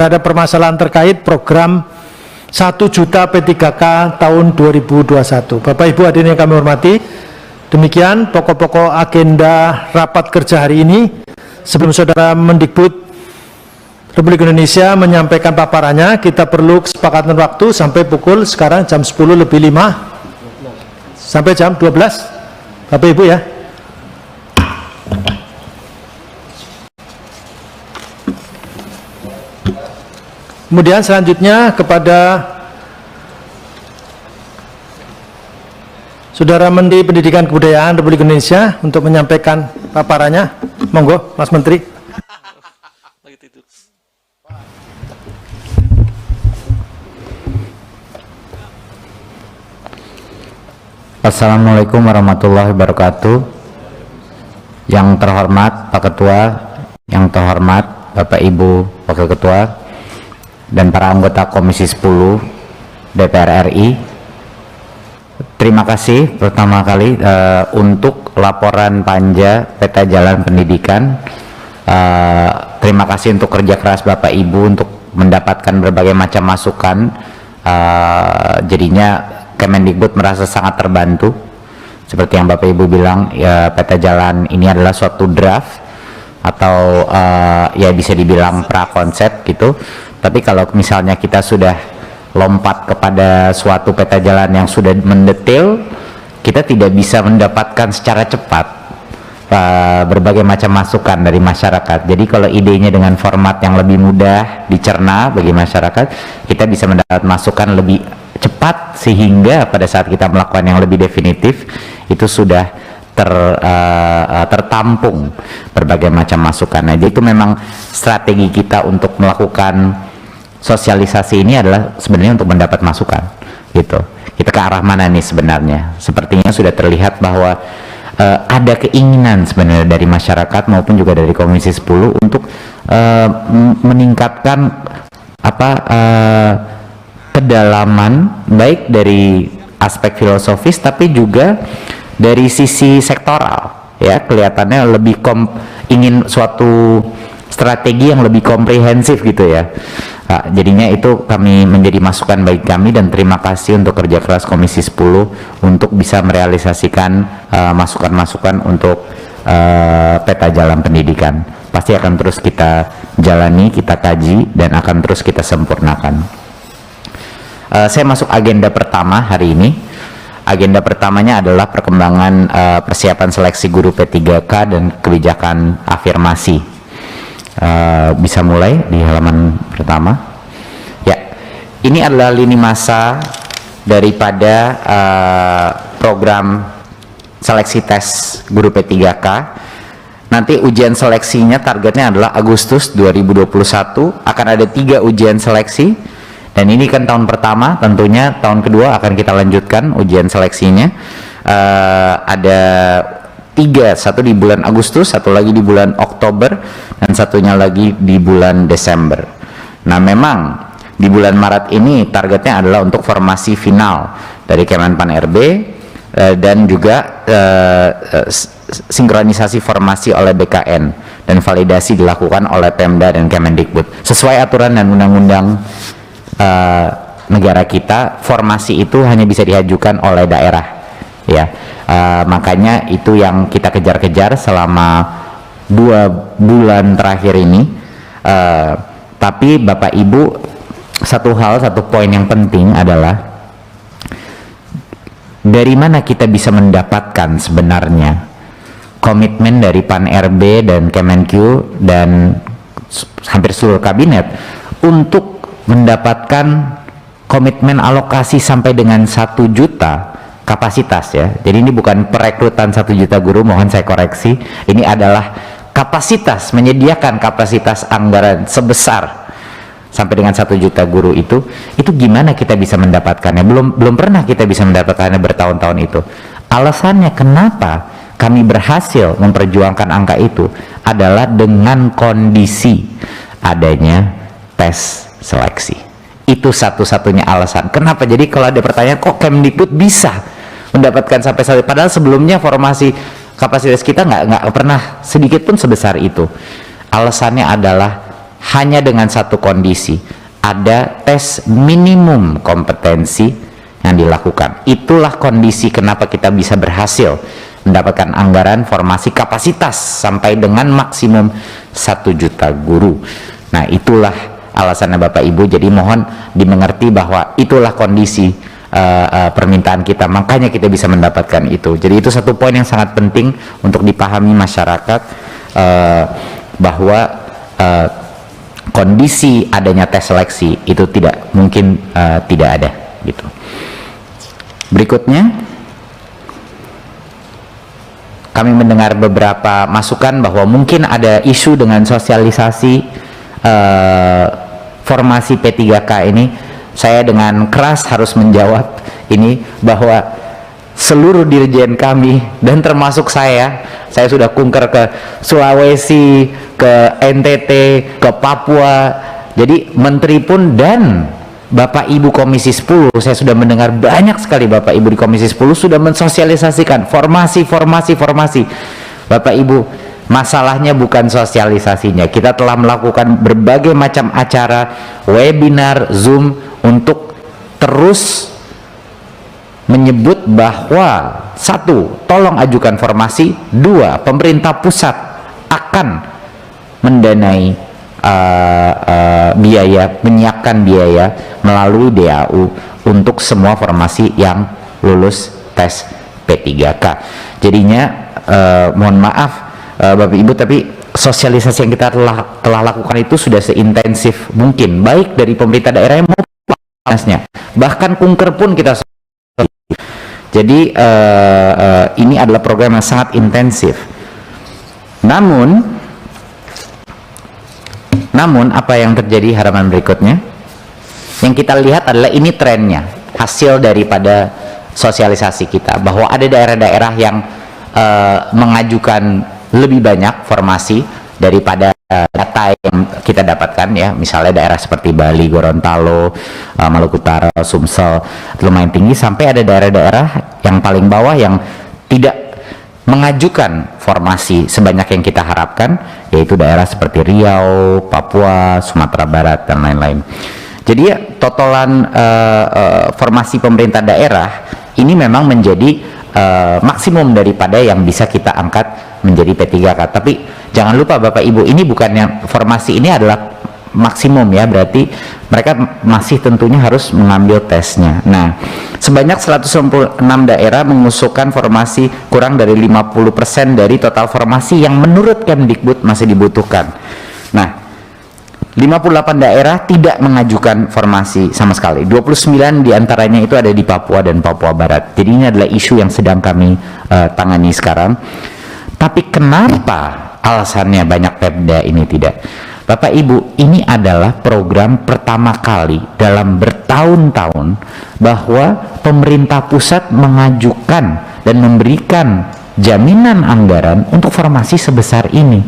Ada permasalahan terkait program 1 juta P3K tahun 2021. Bapak Ibu hadirin yang kami hormati, demikian pokok-pokok agenda rapat kerja hari ini. Sebelum Saudara Mendikbud Republik Indonesia menyampaikan paparannya, kita perlu kesepakatan waktu sampai pukul sekarang jam 10 lebih 5 sampai jam 12. Bapak Ibu ya. Kemudian selanjutnya kepada Saudara Menteri Pendidikan Kebudayaan Republik Indonesia untuk menyampaikan paparannya. Monggo, Mas Menteri. Assalamualaikum warahmatullahi wabarakatuh. Yang terhormat Pak Ketua, yang terhormat Bapak Ibu Wakil Ketua, dan para anggota Komisi 10 DPR RI, terima kasih pertama kali untuk laporan panja peta jalan pendidikan. Terima kasih untuk kerja keras Bapak Ibu untuk mendapatkan berbagai macam masukan. Jadinya Kemendikbud merasa sangat terbantu. Seperti yang Bapak Ibu bilang, ya, peta jalan ini adalah suatu draft atau ya bisa dibilang prakonsep gitu. Tapi kalau misalnya kita sudah lompat kepada suatu peta jalan yang sudah mendetail, kita tidak bisa mendapatkan secara cepat berbagai macam masukan dari masyarakat. Jadi kalau idenya dengan format yang lebih mudah dicerna bagi masyarakat, kita bisa mendapat masukan lebih cepat, sehingga pada saat kita melakukan yang lebih definitif itu sudah tertampung berbagai macam masukan. Nah, jadi itu memang strategi kita untuk melakukan sosialisasi ini adalah sebenarnya untuk mendapat masukan gitu. Kita ke arah mana nih sebenarnya? Sepertinya sudah terlihat bahwa ada keinginan sebenarnya dari masyarakat maupun juga dari Komisi 10 untuk meningkatkan kedalaman baik dari aspek filosofis tapi juga dari sisi sektoral, ya. Kelihatannya lebih ingin suatu strategi yang lebih komprehensif gitu ya. Jadinya itu kami menjadi masukan bagi kami, dan terima kasih untuk kerja keras Komisi 10 untuk bisa merealisasikan masukan-masukan untuk peta jalan pendidikan. Pasti akan terus kita jalani, kita kaji, dan akan terus kita sempurnakan. Saya masuk agenda pertama hari ini. Agenda pertamanya adalah perkembangan persiapan seleksi guru P3K dan kebijakan afirmasi. Bisa mulai di halaman pertama ya. Ini adalah lini masa daripada program seleksi tes guru P3K. Nanti ujian seleksinya targetnya adalah Agustus 2021. Akan ada 3 ujian seleksi, dan ini kan tahun pertama, tentunya tahun kedua akan kita lanjutkan ujian seleksinya. Ada 3, satu di bulan Agustus, satu lagi di bulan Oktober, dan satunya lagi di bulan Desember. Nah, memang di bulan Maret ini targetnya adalah untuk formasi final dari Kemenpan RB dan juga sinkronisasi formasi oleh BKN, dan validasi dilakukan oleh Pemda dan Kemendikbud sesuai aturan dan undang-undang negara kita. Formasi itu hanya bisa diajukan oleh daerah, ya. Makanya itu yang kita kejar-kejar selama 2 bulan terakhir ini. Tapi Bapak Ibu, satu poin yang penting adalah dari mana kita bisa mendapatkan sebenarnya komitmen dari Pan RB dan Kemenq dan hampir seluruh kabinet untuk mendapatkan komitmen alokasi sampai dengan 1 juta kapasitas, ya. Jadi ini bukan perekrutan 1 juta guru, mohon saya koreksi. Ini adalah kapasitas, menyediakan kapasitas anggaran sebesar sampai dengan 1 juta guru. Itu gimana kita bisa mendapatkannya? Belum pernah kita bisa mendapatkannya bertahun-tahun itu. Alasannya kenapa kami berhasil memperjuangkan angka itu adalah dengan kondisi adanya tes seleksi. Itu satu-satunya alasan. Kenapa? Jadi kalau ada pertanyaan, kok Kemdikbud bisa mendapatkan sampai saat, padahal sebelumnya formasi kapasitas kita nggak pernah sedikit pun sebesar itu. Alasannya adalah hanya dengan satu kondisi, ada tes minimum kompetensi yang dilakukan. Itulah kondisi kenapa kita bisa berhasil mendapatkan anggaran formasi kapasitas sampai dengan maksimum 1 juta guru. Nah, itulah alasannya Bapak Ibu. Jadi mohon dimengerti bahwa itulah kondisi permintaan kita, makanya kita bisa mendapatkan itu. Jadi itu satu poin yang sangat penting untuk dipahami masyarakat, bahwa kondisi adanya tes seleksi itu tidak mungkin tidak ada gitu. Berikutnya kami mendengar beberapa masukan bahwa mungkin ada isu dengan sosialisasi formasi P3K ini. Saya dengan keras harus menjawab ini, bahwa seluruh dirjen kami dan termasuk saya sudah kunker ke Sulawesi, ke NTT, ke Papua. Jadi menteri pun dan Bapak Ibu Komisi 10, saya sudah mendengar banyak sekali Bapak Ibu di Komisi 10 sudah mensosialisasikan formasi. Bapak Ibu, masalahnya bukan sosialisasinya. Kita telah melakukan berbagai macam acara, webinar, Zoom, untuk terus menyebut bahwa 1, tolong ajukan formasi, 2, pemerintah pusat akan mendanai biaya, menyiapkan biaya melalui DAU untuk semua formasi yang lulus tes P3K. Jadinya mohon maaf Bapak Ibu, tapi sosialisasi yang kita telah lakukan itu sudah seintensif mungkin, baik dari pemerintah daerah maupun bahkan kunker pun kita. Jadi ini adalah program yang sangat intensif. Namun apa yang terjadi halaman berikutnya? Yang kita lihat adalah ini trennya, hasil daripada sosialisasi kita, bahwa ada daerah-daerah yang mengajukan lebih banyak formasi daripada data yang kita dapatkan, ya. Misalnya daerah seperti Bali, Gorontalo, Maluku Utara, Sumsel lumayan tinggi, sampai ada daerah-daerah yang paling bawah yang tidak mengajukan formasi sebanyak yang kita harapkan, yaitu daerah seperti Riau, Papua, Sumatera Barat, dan lain-lain. Jadi ya, totalan formasi pemerintah daerah ini memang menjadi maksimum daripada yang bisa kita angkat menjadi P3K. Tapi jangan lupa Bapak Ibu, ini bukan yang formasi ini adalah maksimum, ya, berarti mereka masih tentunya harus mengambil tesnya. Nah, sebanyak 196 daerah mengusulkan formasi kurang dari 50% dari total formasi yang menurut Kemdikbud masih dibutuhkan. Nah, 58 daerah tidak mengajukan formasi sama sekali. 29 diantaranya itu ada di Papua dan Papua Barat. Jadi ini adalah isu yang sedang kami tangani sekarang. Tapi kenapa alasannya banyak Pemda ini tidak? Bapak Ibu, ini adalah program pertama kali dalam bertahun-tahun bahwa pemerintah pusat mengajukan dan memberikan jaminan anggaran untuk formasi sebesar ini.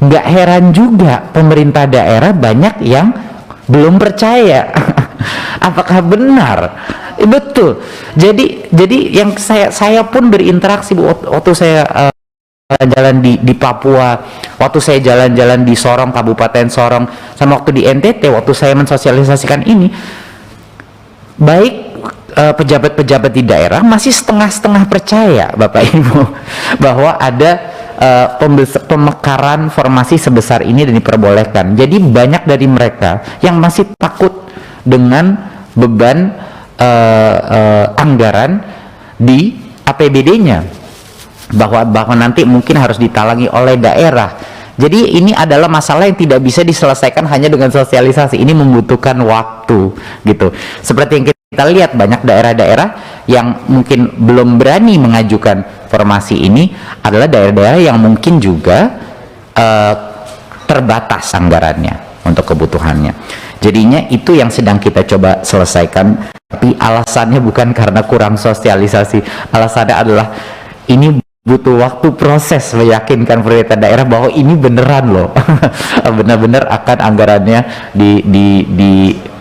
Nggak heran juga pemerintah daerah banyak yang belum percaya. Apakah benar? Betul. Jadi yang saya pun berinteraksi waktu saya jalan di Papua, waktu saya jalan-jalan di Sorong, Kabupaten Sorong, sama waktu di NTT, waktu saya mensosialisasikan ini, baik pejabat-pejabat di daerah masih setengah-setengah percaya, Bapak Ibu, bahwa ada pemekaran formasi sebesar ini dan diperbolehkan. Jadi banyak dari mereka yang masih takut dengan beban anggaran di APBD-nya, bahwa nanti mungkin harus ditalangi oleh daerah. Jadi ini adalah masalah yang tidak bisa diselesaikan hanya dengan sosialisasi. Ini membutuhkan waktu, gitu. Seperti yang kita lihat, banyak daerah-daerah yang mungkin belum berani mengajukan formasi ini adalah daerah-daerah yang mungkin juga terbatas anggarannya untuk kebutuhannya. Jadinya itu yang sedang kita coba selesaikan. Tapi alasannya bukan karena kurang sosialisasi, alasannya adalah ini butuh waktu proses meyakinkan pemerintah daerah bahwa ini beneran loh, benar-benar akan anggarannya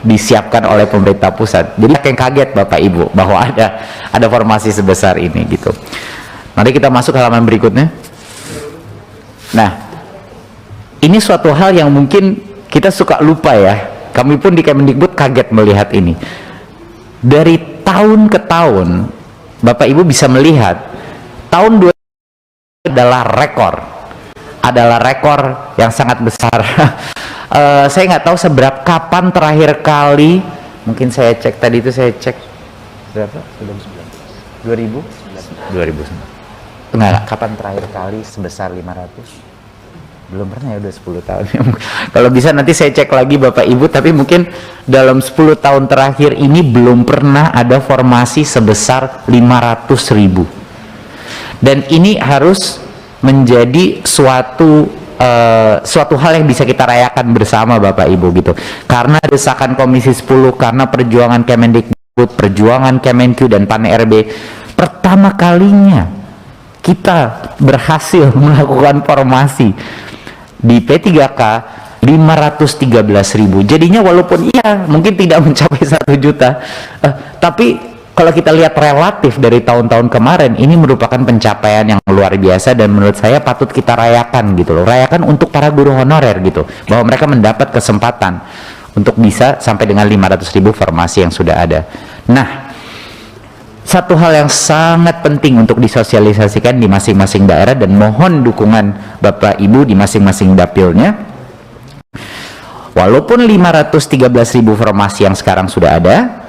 disiapkan oleh pemerintah pusat. Jadi yang kaget Bapak Ibu bahwa ada formasi sebesar ini, gitu. Nanti kita masuk halaman berikutnya. Nah, ini suatu hal yang mungkin kita suka lupa ya. Kami pun di Kemendikbud kaget melihat ini. Dari tahun ke tahun, Bapak Ibu bisa melihat tahun 2000 adalah rekor yang sangat besar. Saya nggak tahu seberapa kapan terakhir kali, mungkin saya cek tadi itu saya cek berapa? 2000? 2000. Enggak, kapan terakhir kali sebesar 500? Belum pernah ya, udah 10 tahun. Kalau bisa nanti saya cek lagi Bapak Ibu, tapi mungkin dalam 10 tahun terakhir ini belum pernah ada formasi sebesar 500.000. Dan ini harus menjadi suatu hal yang bisa kita rayakan bersama Bapak Ibu gitu. Karena desakan Komisi 10, karena perjuangan Kemendikbud, perjuangan Kemenq dan PAN-RB, pertama kalinya kita berhasil melakukan formasi di P3K 513.000. Jadinya walaupun iya mungkin tidak mencapai 1 juta, tapi kalau kita lihat relatif dari tahun-tahun kemarin, ini merupakan pencapaian yang luar biasa dan menurut saya patut kita rayakan gitu loh. Rayakan untuk para guru honorer gitu, bahwa mereka mendapat kesempatan untuk bisa sampai dengan 500.000 formasi yang sudah ada. Nah, satu hal yang sangat penting untuk disosialisasikan di masing-masing daerah, dan mohon dukungan Bapak Ibu di masing-masing dapilnya. Walaupun 513.000 formasi yang sekarang sudah ada,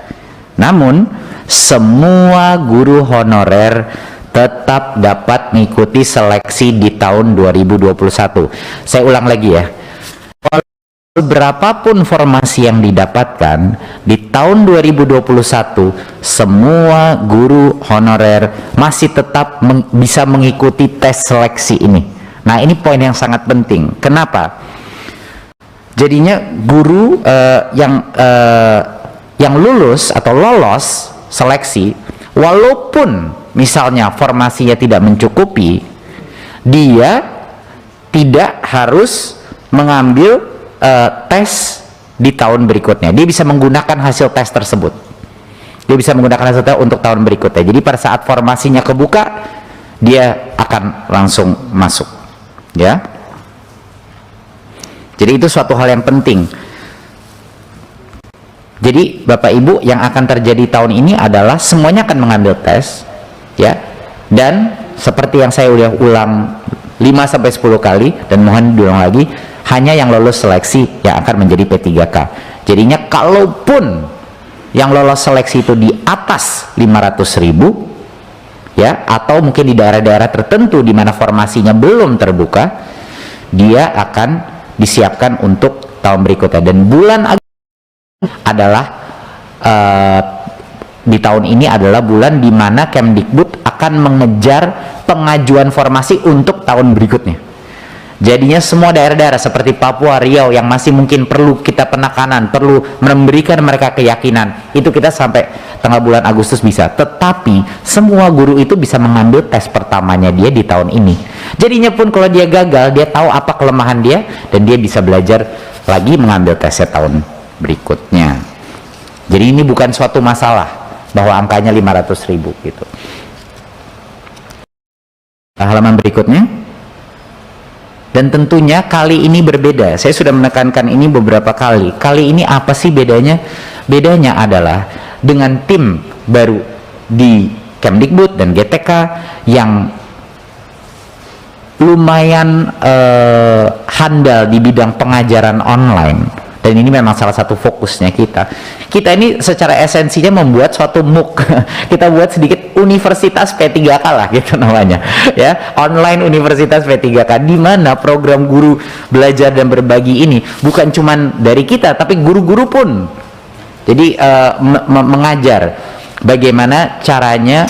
namun semua guru honorer tetap dapat mengikuti seleksi di tahun 2021. Saya ulang lagi ya. Berapapun formasi yang didapatkan di tahun 2021, semua guru honorer masih tetap bisa mengikuti tes seleksi ini. Nah, ini poin yang sangat penting. Kenapa? Jadinya guru yang lulus atau lolos seleksi, walaupun misalnya formasinya tidak mencukupi, dia tidak harus mengambil tes di tahun berikutnya. Dia bisa menggunakan hasil tes tersebut. Dia bisa menggunakan hasil tes untuk tahun berikutnya. Jadi pada saat formasinya kebuka, dia akan langsung masuk. Ya. Jadi itu suatu hal yang penting. Jadi Bapak Ibu, yang akan terjadi tahun ini adalah semuanya akan mengambil tes, ya. Dan seperti yang saya udah ulang 5-10 kali, dan mohon diulang lagi, hanya yang lolos seleksi yang akan menjadi P3K. Jadinya kalaupun yang lolos seleksi itu di atas 500.000, ya, atau mungkin di daerah-daerah tertentu di mana formasinya belum terbuka, dia akan disiapkan untuk tahun berikutnya. Dan bulan adalah di tahun ini adalah bulan di mana Kemdikbud akan mengejar pengajuan formasi untuk tahun berikutnya. Jadinya semua daerah-daerah seperti Papua, Riau yang masih mungkin perlu kita penekanan, perlu memberikan mereka keyakinan, itu kita sampai tengah bulan Agustus bisa. Tetapi semua guru itu bisa mengambil tes pertamanya dia di tahun ini. Jadinya pun kalau dia gagal, dia tahu apa kelemahan dia dan dia bisa belajar lagi mengambil tesnya tahun berikutnya. Jadi ini bukan suatu masalah bahwa angkanya 500.000 gitu. Halaman berikutnya. Dan tentunya kali ini berbeda. Saya sudah menekankan ini beberapa kali. Kali ini apa sih bedanya? Bedanya adalah dengan tim baru di Kemdikbud dan GTK yang lumayan handal di bidang pengajaran online. Dan ini memang salah satu fokusnya kita. Kita ini secara esensinya membuat suatu MOOC. Kita buat sedikit Universitas P3K lah gitu namanya. Ya, online Universitas P3K, di mana program guru belajar dan berbagi ini bukan cuman dari kita, tapi guru-guru pun. Jadi mengajar bagaimana caranya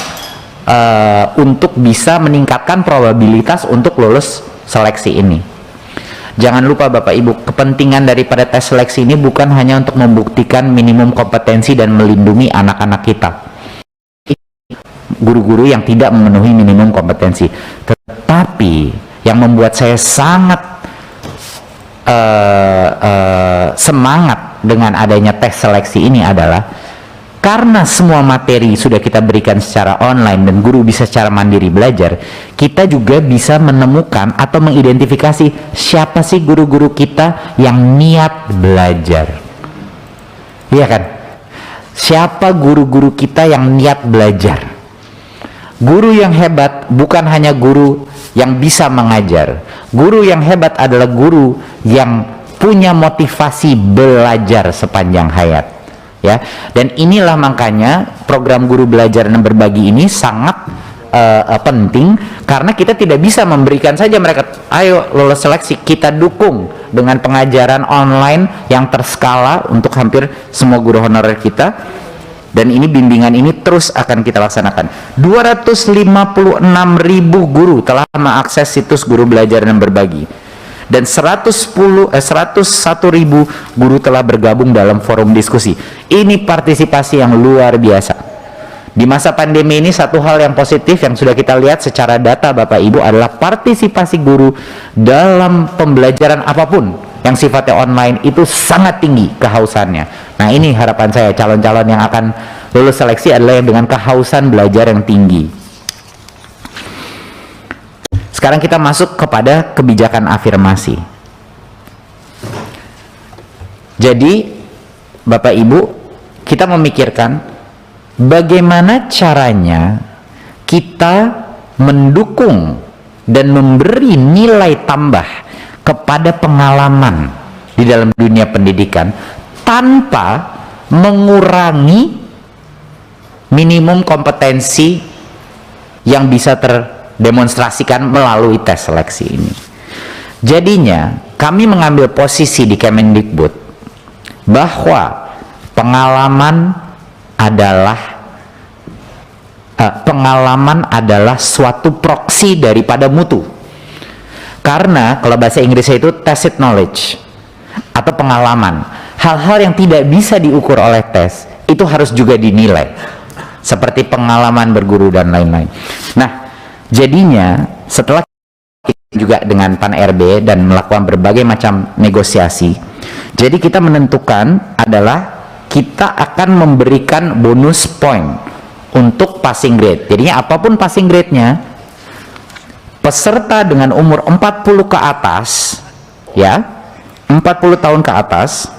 untuk bisa meningkatkan probabilitas untuk lulus seleksi ini. Jangan lupa Bapak Ibu, kepentingan daripada tes seleksi ini bukan hanya untuk membuktikan minimum kompetensi dan melindungi anak-anak kita, guru-guru yang tidak memenuhi minimum kompetensi. Tetapi yang membuat saya sangat semangat dengan adanya tes seleksi ini adalah karena semua materi sudah kita berikan secara online dan guru bisa secara mandiri belajar, kita juga bisa menemukan atau mengidentifikasi siapa sih guru-guru kita yang niat belajar. Iya kan? Siapa guru-guru kita yang niat belajar? Guru yang hebat bukan hanya guru yang bisa mengajar. Guru yang hebat adalah guru yang punya motivasi belajar sepanjang hayat. Ya, dan inilah makanya program guru belajar dan berbagi ini sangat penting, karena kita tidak bisa memberikan saja mereka ayo lolos seleksi, kita dukung dengan pengajaran online yang terskala untuk hampir semua guru honorer kita, dan ini bimbingan ini terus akan kita laksanakan. 256.000 guru telah mengakses situs guru belajar dan berbagi, dan 101.000 guru telah bergabung dalam forum diskusi. Ini partisipasi yang luar biasa. Di masa pandemi ini, satu hal yang positif yang sudah kita lihat secara data Bapak Ibu adalah partisipasi guru dalam pembelajaran apapun yang sifatnya online itu sangat tinggi kehausannya. Nah, ini harapan saya, calon-calon yang akan lulus seleksi adalah yang dengan kehausan belajar yang tinggi. Sekarang kita masuk kepada kebijakan afirmasi. Jadi Bapak Ibu, kita memikirkan bagaimana caranya kita mendukung dan memberi nilai tambah kepada pengalaman di dalam dunia pendidikan tanpa mengurangi minimum kompetensi yang bisa terdemonstrasikan melalui tes seleksi ini. Jadinya kami mengambil posisi di Kemendikbud bahwa pengalaman adalah suatu proksi daripada mutu. Karena kalau bahasa Inggrisnya itu tacit knowledge atau pengalaman, hal-hal yang tidak bisa diukur oleh tes itu harus juga dinilai, seperti pengalaman berguru dan lain-lain. Nah, jadinya setelah juga dengan Pan RB dan melakukan berbagai macam negosiasi, jadi kita menentukan adalah kita akan memberikan bonus point untuk passing grade. Jadinya apapun passing grade-nya, peserta dengan umur 40 ke atas, ya, 40 tahun ke atas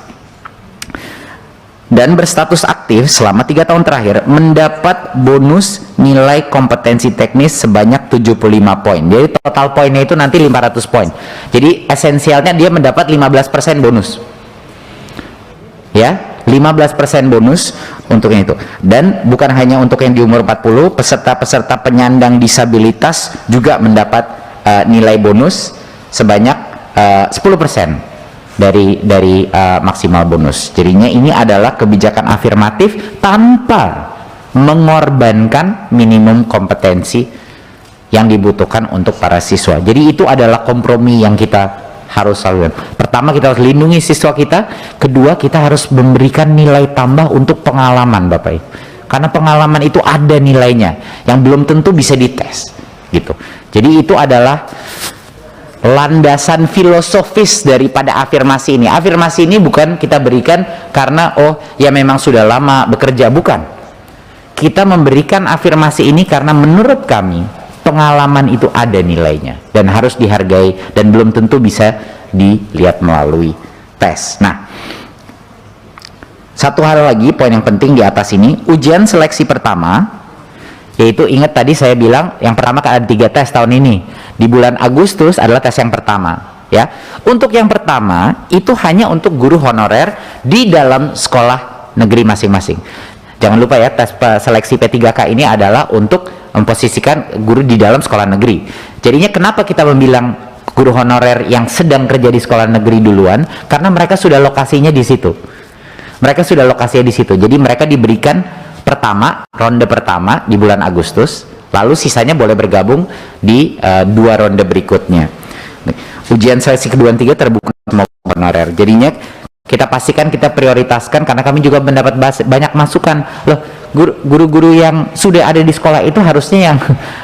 dan berstatus aktif selama 3 tahun terakhir mendapat bonus nilai kompetensi teknis sebanyak 75 poin. Jadi total poinnya itu nanti 500 poin. Jadi esensialnya dia mendapat 15% bonus. Ya, 15% bonus untuk itu. Dan bukan hanya untuk yang di umur 40, peserta-peserta penyandang disabilitas juga mendapat nilai bonus sebanyak 10% dari maksimal bonus. Jadinya ini adalah kebijakan afirmatif tanpa mengorbankan minimum kompetensi yang dibutuhkan untuk para siswa. Jadi itu adalah kompromi yang kita harus lakukan. Pertama, kita harus lindungi siswa kita. Kedua, kita harus memberikan nilai tambah untuk pengalaman, Bapak Ibu. Karena pengalaman itu ada nilainya yang belum tentu bisa dites, gitu. Jadi itu adalah landasan filosofis daripada afirmasi ini. Afirmasi ini bukan kita berikan karena oh ya memang sudah lama bekerja, bukan. Kita memberikan afirmasi ini karena menurut kami pengalaman itu ada nilainya dan harus dihargai dan belum tentu bisa dilihat melalui tes. Nah, satu hal lagi, poin yang penting di atas ini, ujian seleksi pertama, yaitu ingat tadi saya bilang yang pertama kan ada 3 tes tahun ini. Di bulan Agustus adalah tes yang pertama, ya. Untuk yang pertama itu hanya untuk guru honorer di dalam sekolah negeri masing-masing. Jangan lupa ya, tes seleksi P3K ini adalah untuk memposisikan guru di dalam sekolah negeri. Jadinya kenapa kita membilang guru honorer yang sedang kerja di sekolah negeri duluan? Karena mereka sudah lokasinya di situ. Mereka sudah lokasinya di situ. Jadi mereka diberikan ronde pertama di bulan Agustus, lalu sisanya boleh bergabung di 2 ronde berikutnya. Ujian seleksi kedua dan 3 terbuka semua honorer. Jadinya kita pastikan, kita prioritaskan, karena kami juga mendapat banyak masukan. Loh, guru-guru yang sudah ada di sekolah itu harusnya yang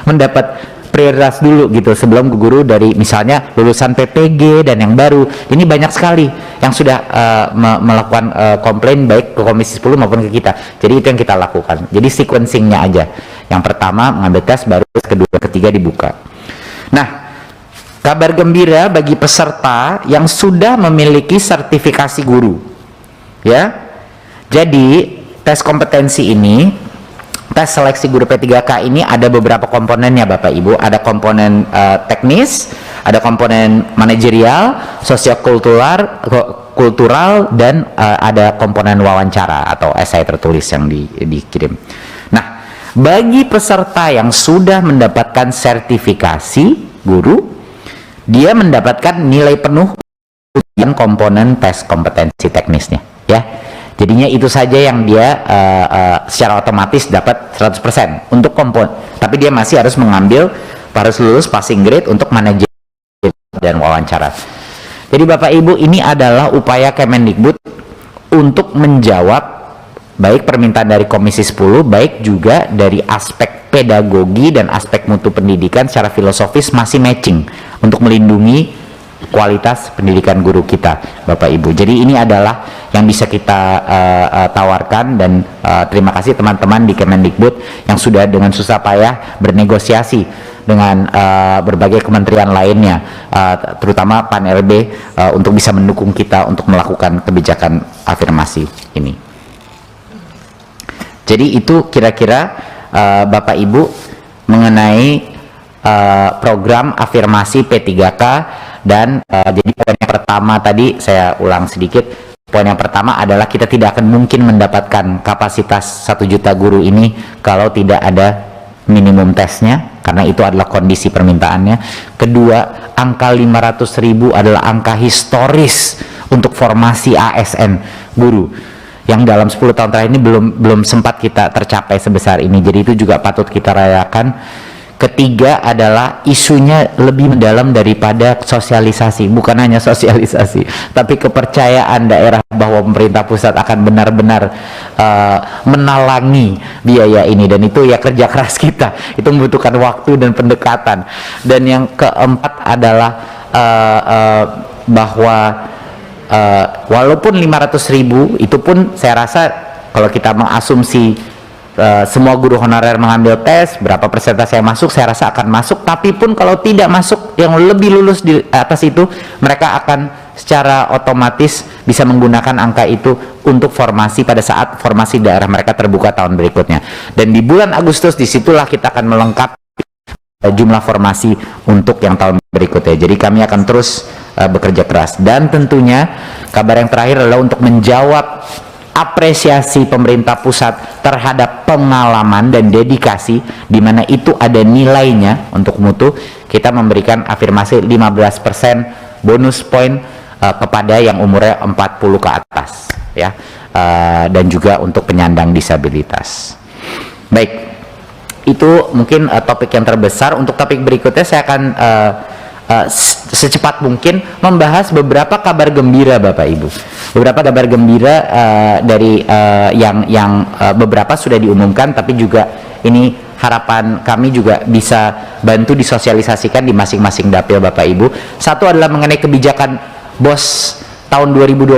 mendapat prioritas dulu gitu sebelum guru dari misalnya lulusan PPG dan yang baru. Ini banyak sekali yang sudah melakukan komplain baik ke Komisi 10 maupun ke kita. Jadi itu yang kita lakukan. Jadi sequencingnya aja. Yang pertama mengambil tes, baru kedua, ketiga dibuka. Nah, kabar gembira bagi peserta yang sudah memiliki sertifikasi guru. Ya. Jadi tes kompetensi ini, tes seleksi guru P3K ini ada beberapa komponennya Bapak Ibu. Ada komponen teknis, ada komponen manajerial, sosiokultural, dan ada komponen wawancara atau esai tertulis yang dikirim. Nah, bagi peserta yang sudah mendapatkan sertifikasi guru, dia mendapatkan nilai penuh yang komponen tes kompetensi teknisnya, ya. Jadinya itu saja yang dia secara otomatis dapat 100% untuk kompon. Tapi dia masih harus harus lulus passing grade untuk manajer dan wawancara. Jadi Bapak Ibu, ini adalah upaya Kemendikbud untuk menjawab baik permintaan dari Komisi 10, baik juga dari aspek pedagogi dan aspek mutu pendidikan secara filosofis masih matching untuk melindungi kualitas pendidikan guru kita, Bapak Ibu. Jadi ini adalah yang bisa kita tawarkan, dan terima kasih teman-teman di Kemendikbud yang sudah dengan susah payah bernegosiasi dengan berbagai kementerian lainnya, terutama Pan RB, untuk bisa mendukung kita untuk melakukan kebijakan afirmasi ini. Jadi itu kira-kira Bapak Ibu mengenai program afirmasi P3K. Dan jadi poin yang pertama tadi saya ulang sedikit. Poin yang pertama adalah kita tidak akan mungkin mendapatkan kapasitas 1 juta guru ini kalau tidak ada minimum tesnya, karena itu adalah kondisi permintaannya. Kedua, angka 500.000 adalah angka historis untuk formasi ASN guru yang dalam 10 tahun terakhir ini belum sempat kita tercapai sebesar ini. Jadi itu juga patut kita rayakan. Ketiga adalah isunya lebih mendalam daripada sosialisasi, bukan hanya sosialisasi, tapi kepercayaan daerah bahwa pemerintah pusat akan benar-benar menalangi biaya ini, dan itu ya kerja keras kita, itu membutuhkan waktu dan pendekatan. Dan yang keempat adalah bahwa walaupun 500.000 itu pun saya rasa kalau kita mengasumsi semua guru honorer mengambil tes, berapa persentase yang masuk, saya rasa akan masuk. Tapi pun kalau tidak masuk, yang lebih lulus di atas itu, mereka akan secara otomatis bisa menggunakan angka itu untuk formasi pada saat formasi daerah mereka terbuka tahun berikutnya. Dan di bulan Agustus disitulah kita akan melengkapi jumlah formasi untuk yang tahun berikutnya. Jadi kami akan terus bekerja keras. Dan tentunya kabar yang terakhir adalah untuk menjawab apresiasi pemerintah pusat terhadap pengalaman dan dedikasi, di mana itu ada nilainya untuk mutu. Kita memberikan afirmasi 15% bonus poin kepada yang umurnya 40 ke atas, ya, dan juga untuk penyandang disabilitas. Baik, itu mungkin topik yang terbesar. Untuk topik berikutnya saya akan secepat mungkin membahas beberapa kabar gembira Bapak Ibu. Beberapa kabar gembira dari yang beberapa sudah diumumkan, tapi juga ini harapan kami juga bisa bantu disosialisasikan di masing-masing dapil Bapak Ibu. Satu adalah mengenai kebijakan BOS tahun 2021.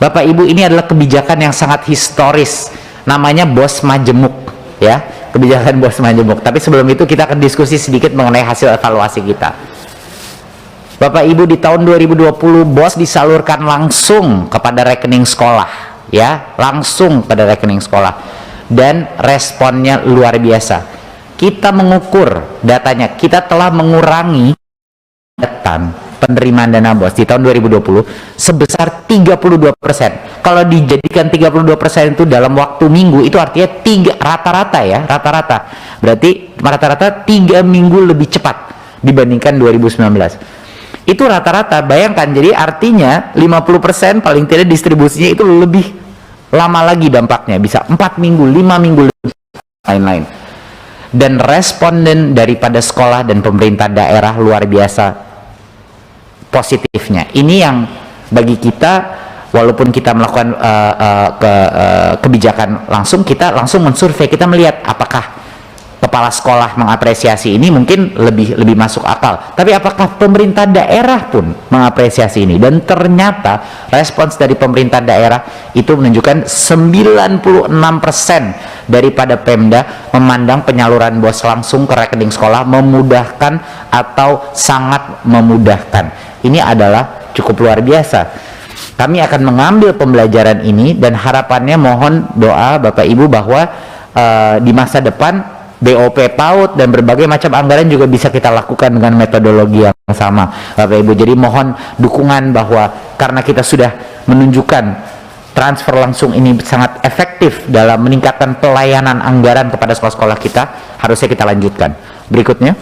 Bapak Ibu, ini adalah kebijakan yang sangat historis, namanya BOS Majemuk, ya, kebijakan BOS Majemuk. Tapi sebelum itu kita akan diskusi sedikit mengenai hasil evaluasi kita. Bapak Ibu, di tahun 2020 BOS disalurkan langsung kepada rekening sekolah, ya, langsung pada rekening sekolah, dan responnya luar biasa. Kita mengukur datanya, kita telah mengurangi penerimaan dana BOS di tahun 2020 sebesar 32%. Kalau dijadikan 32% itu dalam waktu minggu, itu artinya rata-rata, ya, rata-rata. Berarti rata-rata 3 minggu lebih cepat dibandingkan 2019. Itu rata-rata, bayangkan. Jadi artinya 50% paling tidak distribusinya itu lebih lama lagi dampaknya, bisa 4 minggu, 5 minggu lebih, lain-lain. Dan responden daripada sekolah dan pemerintah daerah luar biasa positifnya. Ini yang bagi kita, walaupun kita melakukan kebijakan langsung, kita langsung mensurvei, kita melihat apakah kepala sekolah mengapresiasi ini mungkin lebih masuk akal. Tapi apakah pemerintah daerah pun mengapresiasi ini? Dan ternyata respons dari pemerintah daerah itu menunjukkan 96% daripada Pemda memandang penyaluran BOS langsung ke rekening sekolah memudahkan atau sangat memudahkan. Ini adalah cukup luar biasa. Kami akan mengambil pembelajaran ini dan harapannya mohon doa Bapak Ibu bahwa di masa depan BOP PAUD dan berbagai macam anggaran juga bisa kita lakukan dengan metodologi yang sama Bapak Ibu. Jadi mohon dukungan bahwa karena kita sudah menunjukkan transfer langsung ini sangat efektif dalam meningkatkan pelayanan anggaran kepada sekolah-sekolah kita, harusnya kita lanjutkan. Berikutnya.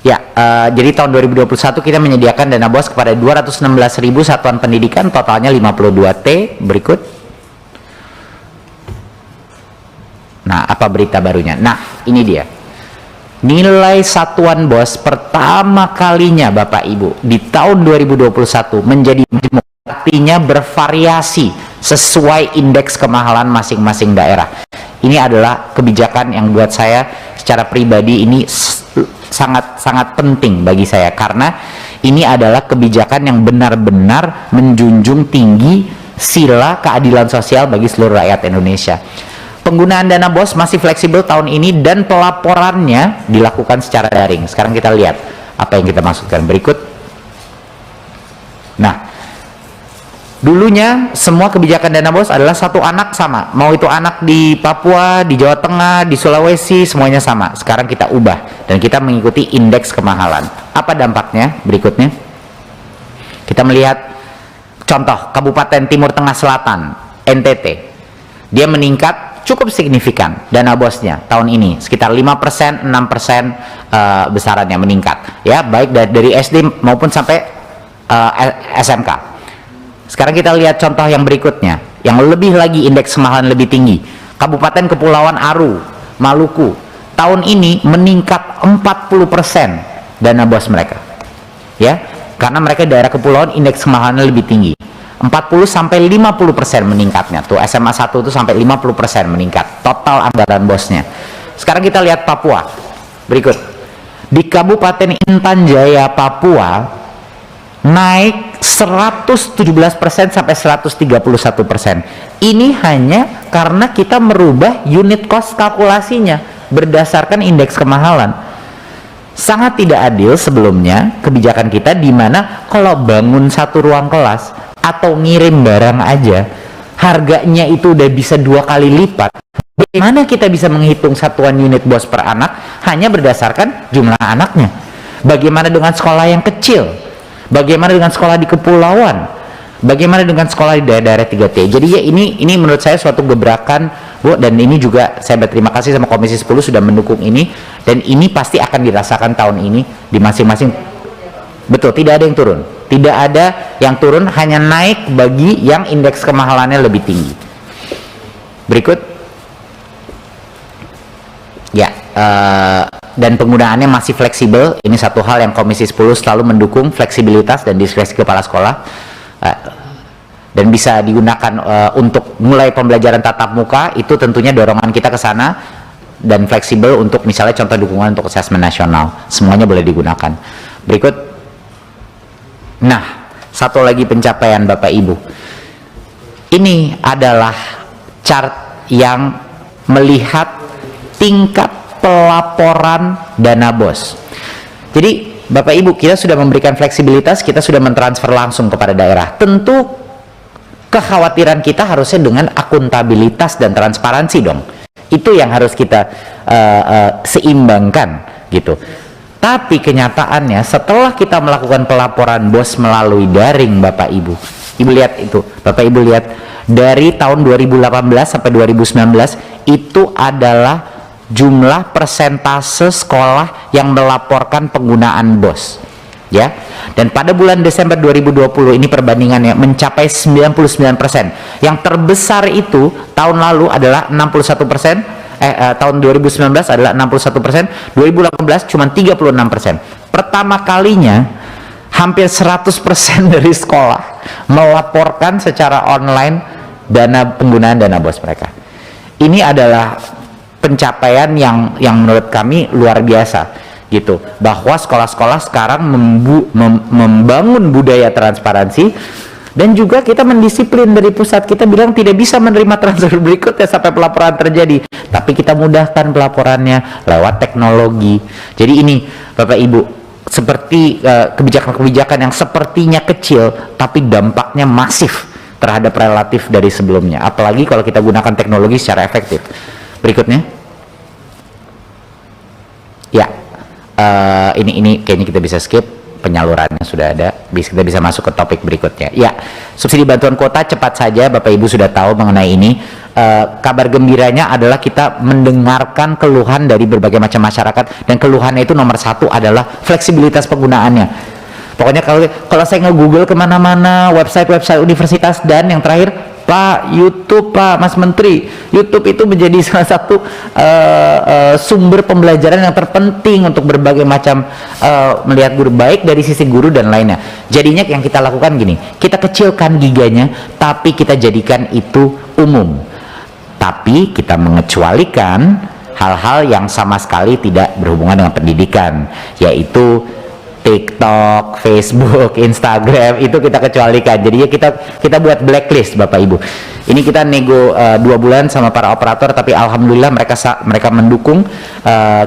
Ya, jadi tahun 2021 kita menyediakan dana BOS kepada 216.000 satuan pendidikan, totalnya 52T. Berikut. Nah, apa berita barunya? Nah, ini dia. Nilai satuan BOS pertama kalinya Bapak Ibu di tahun 2021 menjadi majemuk, artinya bervariasi sesuai indeks kemahalan masing-masing daerah. Ini adalah kebijakan yang buat saya secara pribadi ini sangat penting bagi saya, karena ini adalah kebijakan yang benar-benar menjunjung tinggi sila keadilan sosial bagi seluruh rakyat Indonesia. Penggunaan dana BOS masih fleksibel tahun ini dan pelaporannya dilakukan secara daring. Sekarang kita lihat apa yang kita maksudkan berikut. Nah, dulunya semua kebijakan dana BOS adalah satu anak sama. Mau itu anak di Papua, di Jawa Tengah, di Sulawesi, semuanya sama. Sekarang kita ubah dan kita mengikuti indeks kemahalan. Apa dampaknya? Berikutnya. Kita melihat contoh Kabupaten Timur Tengah Selatan, NTT. Dia meningkat cukup signifikan dana BOS-nya tahun ini, sekitar 5%, 6% besarannya meningkat, ya, baik dari SD maupun sampai SMK. Sekarang kita lihat contoh yang berikutnya, yang lebih lagi indeks kemahalan lebih tinggi. Kabupaten Kepulauan Aru, Maluku, tahun ini meningkat 40% dana BOS mereka, ya, karena mereka daerah kepulauan indeks kemahalan lebih tinggi. 40-50% meningkatnya tuh, SMA 1 itu sampai 50% meningkat total anggaran BOS-nya. Sekarang kita lihat Papua. Berikut. Di Kabupaten Intan Jaya, Papua naik 117% sampai 131%. Ini hanya karena kita merubah unit cost kalkulasinya berdasarkan indeks kemahalan. Sangat tidak adil sebelumnya kebijakan kita, di mana kalau bangun satu ruang kelas atau ngirim barang aja harganya itu udah bisa 2 kali lipat. Bagaimana kita bisa menghitung satuan unit BOS per anak hanya berdasarkan jumlah anaknya? Bagaimana dengan sekolah yang kecil? Bagaimana dengan sekolah di kepulauan? Bagaimana dengan sekolah di daerah 3T? Jadi ya ini menurut saya suatu gebrakan, Bu, dan ini juga saya berterima kasih sama Komisi 10 sudah mendukung ini, dan ini pasti akan dirasakan tahun ini di masing-masing. Betul, tidak ada yang turun. Tidak ada yang turun, hanya naik bagi yang indeks kemahalannya lebih tinggi. Berikut. Ya, dan penggunaannya masih fleksibel. Ini satu hal yang Komisi 10 selalu mendukung, fleksibilitas dan diskresi kepala sekolah. Dan bisa digunakan untuk mulai pembelajaran tatap muka, itu tentunya dorongan kita ke sana, dan fleksibel untuk misalnya contoh dukungan untuk asesmen nasional. Semuanya boleh digunakan. Berikut. Nah, satu lagi pencapaian Bapak Ibu. Ini adalah chart yang melihat tingkat pelaporan dana BOS. Jadi Bapak Ibu, kita sudah memberikan fleksibilitas, kita sudah mentransfer langsung kepada daerah. Tentu kekhawatiran kita harusnya dengan akuntabilitas dan transparansi dong. Itu yang harus kita seimbangkan gitu. Tapi kenyataannya setelah kita melakukan pelaporan BOS melalui daring, Bapak Ibu, Ibu lihat itu, Bapak Ibu lihat dari tahun 2018 sampai 2019 itu adalah jumlah persentase sekolah yang melaporkan penggunaan BOS, ya. Dan pada bulan Desember 2020 ini perbandingannya mencapai 99%. Yang terbesar itu tahun lalu adalah 61%. Tahun 2019 adalah 61%, 2018 cuma 36%. Pertama kalinya hampir 100% dari sekolah melaporkan secara online penggunaan dana BOS mereka. Ini adalah pencapaian yang menurut kami luar biasa gitu, bahwa sekolah-sekolah sekarang membangun budaya transparansi. Dan juga kita mendisiplin dari pusat, kita bilang tidak bisa menerima transfer berikutnya sampai pelaporan terjadi, tapi kita mudahkan pelaporannya lewat teknologi. Jadi ini Bapak Ibu, seperti kebijakan-kebijakan yang sepertinya kecil tapi dampaknya masif terhadap relatif dari sebelumnya, apalagi kalau kita gunakan teknologi secara efektif. Berikutnya ya, ini kayaknya kita bisa skip, penyalurannya sudah ada, kita bisa masuk ke topik berikutnya. Ya, subsidi bantuan kuota cepat saja, Bapak Ibu sudah tahu mengenai ini. Kabar gembiranya adalah kita mendengarkan keluhan dari berbagai macam masyarakat, dan keluhannya itu nomor satu adalah fleksibilitas penggunaannya. Pokoknya kalau saya nge-google kemana-mana, website universitas, dan yang terakhir, Pak, YouTube, Pak, Mas Menteri, YouTube itu menjadi salah satu sumber pembelajaran yang terpenting untuk berbagai macam melihat guru, baik dari sisi guru dan lainnya. Jadinya yang kita lakukan gini, kita kecilkan giganya, tapi kita jadikan itu umum. Tapi kita mengecualikan hal-hal yang sama sekali tidak berhubungan dengan pendidikan, yaitu TikTok, Facebook, Instagram, itu kita kecualikan. Jadinya kita buat blacklist, Bapak Ibu. Ini kita nego 2 bulan sama para operator, tapi alhamdulillah mereka mendukung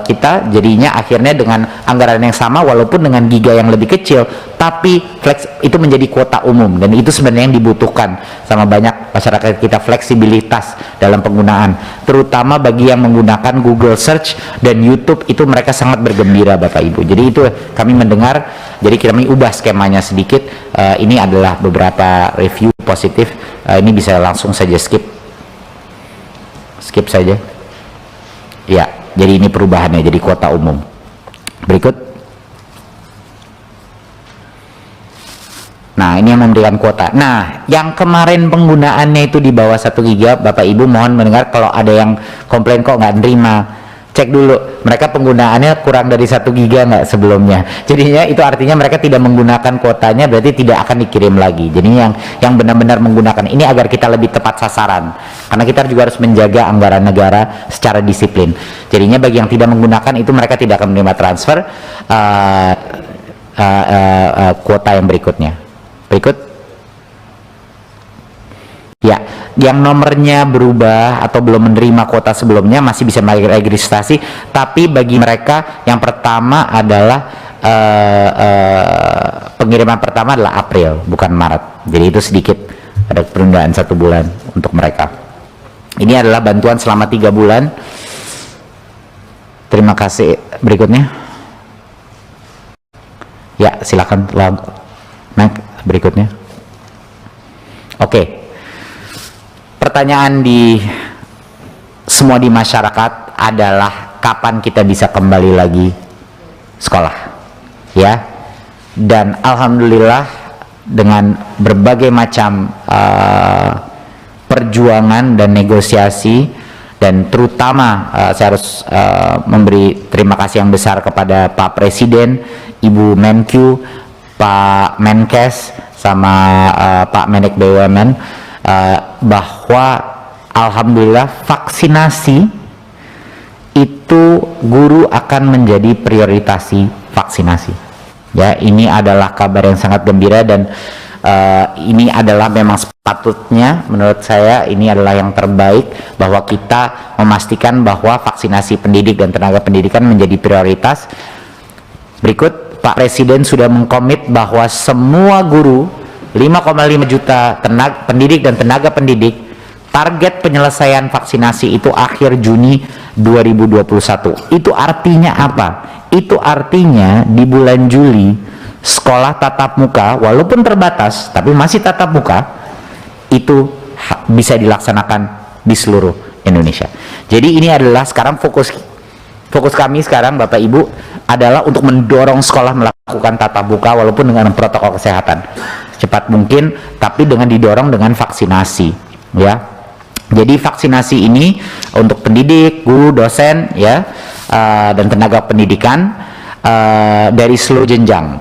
kita. Jadinya akhirnya dengan anggaran yang sama, walaupun dengan giga yang lebih kecil, tapi itu menjadi kuota umum, dan itu sebenarnya yang dibutuhkan sama banyak masyarakat kita, fleksibilitas dalam penggunaan, terutama bagi yang menggunakan Google Search dan YouTube. Itu mereka sangat bergembira, Bapak Ibu. Jadi itu kami mendengar, jadi kami ubah skemanya sedikit. Ini adalah beberapa review positif. Ini bisa langsung saja skip saja ya. Jadi ini perubahannya, jadi kuota umum. Berikut. Nah, ini yang memberikan kuota. Nah, yang kemarin penggunaannya itu di bawah 1 giga, Bapak Ibu mohon mendengar, kalau ada yang komplain kok nggak nerima, cek dulu mereka penggunaannya kurang dari 1 giga nggak sebelumnya. Jadinya itu artinya mereka tidak menggunakan kuotanya, berarti tidak akan dikirim lagi. Jadi yang benar-benar menggunakan ini agar kita lebih tepat sasaran, karena kita juga harus menjaga anggaran negara secara disiplin. Jadinya bagi yang tidak menggunakan itu, mereka tidak akan menerima transfer kuota yang berikutnya. Berikut. Ya, yang nomornya berubah atau belum menerima kuota sebelumnya masih bisa meregistrasi, tapi bagi mereka yang pertama adalah pengiriman pertama adalah April, bukan Maret. Jadi itu sedikit ada penundaan 1 bulan untuk mereka. Ini adalah bantuan selama 3 bulan. Terima kasih. Berikutnya. Ya, silakan naik berikutnya. Oke. Pertanyaan semua di masyarakat adalah kapan kita bisa kembali lagi sekolah, ya. Dan alhamdulillah dengan berbagai macam perjuangan dan negosiasi, dan terutama saya harus memberi terima kasih yang besar kepada Pak Presiden, Ibu Menkyu, Pak Menkes, sama Pak Menek BUMN, bahwa alhamdulillah vaksinasi itu guru akan menjadi prioritasi vaksinasi. Ya, ini adalah kabar yang sangat gembira, dan ini adalah memang sepatutnya menurut saya ini adalah yang terbaik, bahwa kita memastikan bahwa vaksinasi pendidik dan tenaga pendidikan menjadi prioritas. Berikut. Pak Presiden sudah mengkomit bahwa semua guru, 5,5 juta pendidik dan tenaga pendidik, target penyelesaian vaksinasi itu akhir Juni 2021. Itu artinya apa? Itu artinya di bulan Juli sekolah tatap muka, walaupun terbatas tapi masih tatap muka, itu bisa dilaksanakan di seluruh Indonesia. Jadi ini adalah sekarang fokus kami sekarang, Bapak Ibu, adalah untuk mendorong sekolah melakukan tatap muka walaupun dengan protokol kesehatan cepat mungkin, tapi dengan didorong dengan vaksinasi, ya. Jadi vaksinasi ini untuk pendidik, guru, dosen, ya, dan tenaga pendidikan dari seluruh jenjang,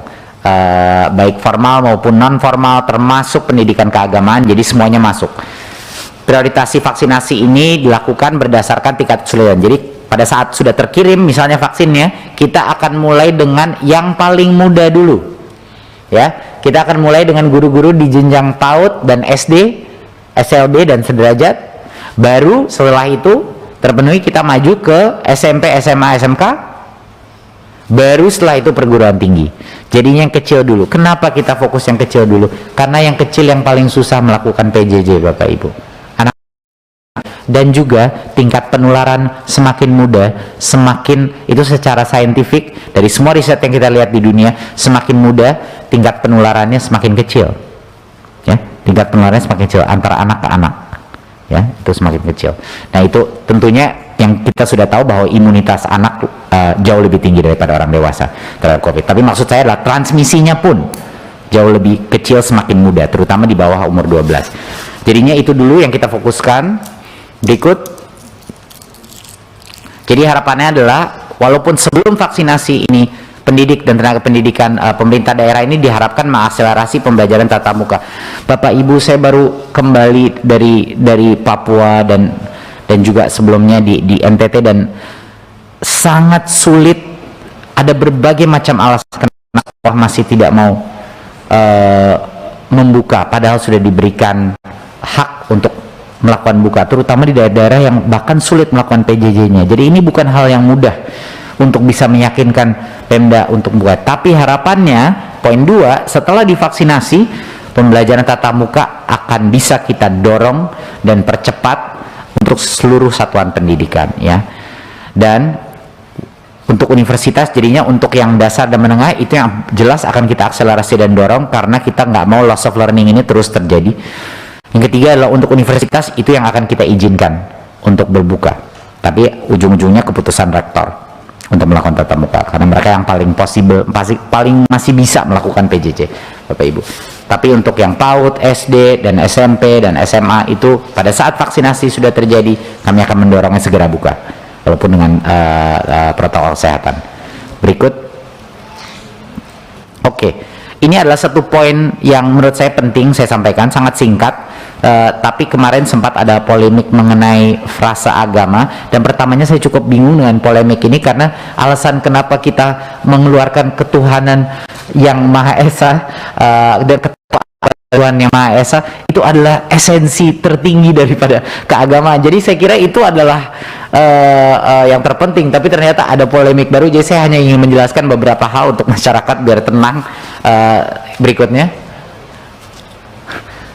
baik formal maupun non formal, termasuk pendidikan keagamaan. Jadi semuanya masuk. Prioritasi vaksinasi ini dilakukan berdasarkan tingkat kesulitan. Jadi pada saat sudah terkirim misalnya vaksinnya, kita akan mulai dengan yang paling muda dulu. Ya, kita akan mulai dengan guru-guru di jenjang PAUD dan SD, SLB dan sederajat. Baru setelah itu terpenuhi kita maju ke SMP, SMA, SMK. Baru setelah itu perguruan tinggi. Jadinya yang kecil dulu. Kenapa kita fokus yang kecil dulu? Karena yang kecil yang paling susah melakukan PJJ, Bapak Ibu. Dan juga tingkat penularan semakin mudah, semakin itu secara saintifik dari semua riset yang kita lihat di dunia, semakin mudah tingkat penularannya semakin kecil. Ya, tingkat penularannya semakin kecil antara anak ke anak. Ya, itu semakin kecil. Nah, itu tentunya yang kita sudah tahu bahwa imunitas anak jauh lebih tinggi daripada orang dewasa terhadap COVID. Tapi maksud saya adalah transmisinya pun jauh lebih kecil semakin muda, terutama di bawah umur 12. Jadinya itu dulu yang kita fokuskan. Berikut. Jadi harapannya adalah walaupun sebelum vaksinasi ini pendidik dan tenaga pendidikan pemerintah daerah ini diharapkan mengakselerasi pembelajaran tatap muka. Bapak Ibu, saya baru kembali dari Papua dan juga sebelumnya di NTT, dan sangat sulit, ada berbagai macam alasan kenapa masih tidak mau membuka padahal sudah diberikan hak untuk melakukan buka, terutama di daerah-daerah yang bahkan sulit melakukan PJJ-nya. Jadi ini bukan hal yang mudah untuk bisa meyakinkan Pemda untuk buka. Tapi harapannya, poin 2, setelah divaksinasi, pembelajaran tatap muka akan bisa kita dorong dan percepat untuk seluruh satuan pendidikan, ya. Dan untuk universitas, jadinya untuk yang dasar dan menengah itu yang jelas akan kita akselerasi dan dorong, karena kita nggak mau loss of learning ini terus terjadi. Yang ketiga adalah untuk universitas, itu yang akan kita izinkan untuk berbuka, tapi ujung-ujungnya keputusan rektor untuk melakukan tatap muka, karena mereka yang paling possible, paling masih bisa melakukan PJJ, Bapak Ibu. Tapi untuk yang PAUD, SD, dan SMP, dan SMA itu pada saat vaksinasi sudah terjadi, kami akan mendorongnya segera buka, walaupun dengan protokol kesehatan. Berikut. Oke, ini adalah satu poin yang menurut saya penting saya sampaikan, sangat singkat. Tapi kemarin sempat ada polemik mengenai frasa agama, dan pertamanya saya cukup bingung dengan polemik ini karena alasan kenapa kita mengeluarkan ketuhanan yang Maha Esa dan Tuhan yang Maha Esa itu adalah esensi tertinggi daripada keagamaan. Jadi saya kira itu adalah yang terpenting, tapi ternyata ada polemik baru. Jadi saya hanya ingin menjelaskan beberapa hal untuk masyarakat biar tenang. Berikutnya.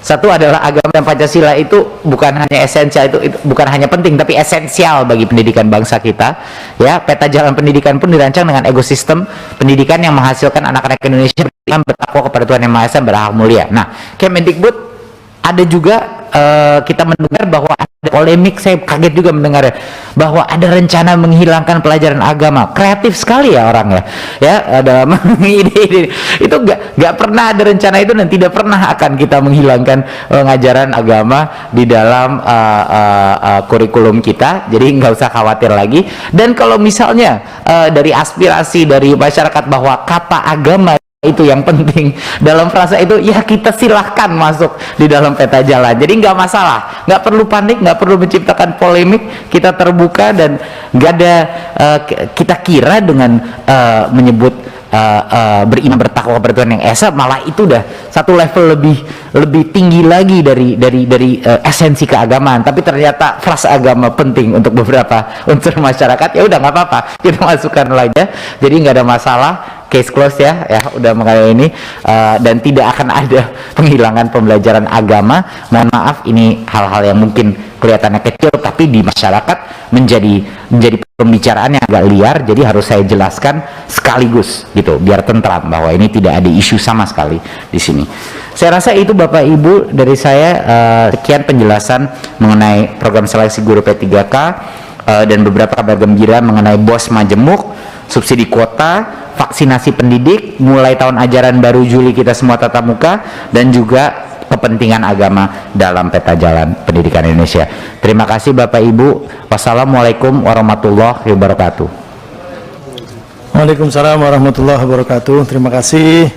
Satu adalah agama dan Pancasila itu bukan hanya esensial, itu bukan hanya penting, tapi esensial bagi pendidikan bangsa kita. Ya, peta jalan pendidikan pun dirancang dengan ekosistem pendidikan yang menghasilkan anak-anak Indonesia yang bertakwa kepada Tuhan Yang Maha Esa, berakhlak mulia. Nah, Kemendikbud ada juga kita mendengar bahwa ada polemik, saya kaget juga mendengar bahwa ada rencana menghilangkan pelajaran agama. Kreatif sekali ya orang ya dalam ide itu nggak pernah ada rencana itu, dan tidak pernah akan kita menghilangkan pengajaran agama di dalam kurikulum kita. Jadi nggak usah khawatir lagi. Dan kalau misalnya dari aspirasi dari masyarakat bahwa kata agama itu yang penting dalam frasa itu, ya kita silahkan masuk di dalam peta jalan. Jadi nggak masalah, nggak perlu panik, nggak perlu menciptakan polemik. Kita terbuka dan nggak ada kita kira dengan menyebut beriman bertakwa kepada Tuhan Yang Esa, malah itu udah satu level lebih tinggi lagi dari esensi keagamaan. Tapi ternyata frasa agama penting untuk beberapa unsur masyarakat, ya udah nggak apa-apa, kita masukkan lagi. Jadi nggak ada masalah. Case close ya udah mengenai ini, dan tidak akan ada penghilangan pembelajaran agama. Mohon maaf, ini hal-hal yang mungkin kelihatannya kecil tapi di masyarakat menjadi pembicaraan yang agak liar. Jadi harus saya jelaskan sekaligus gitu biar tentram bahwa ini tidak ada isu sama sekali di sini. Saya rasa itu Bapak Ibu dari saya, sekian penjelasan mengenai program seleksi guru P3K dan beberapa kabar gembira mengenai BOS Majemuk, subsidi kuota, vaksinasi pendidik, mulai tahun ajaran baru Juli kita semua tatap muka, dan juga kepentingan agama dalam peta jalan pendidikan Indonesia. Terima kasih Bapak Ibu. Wassalamualaikum warahmatullahi wabarakatuh. Waalaikumsalam warahmatullahi wabarakatuh. Terima kasih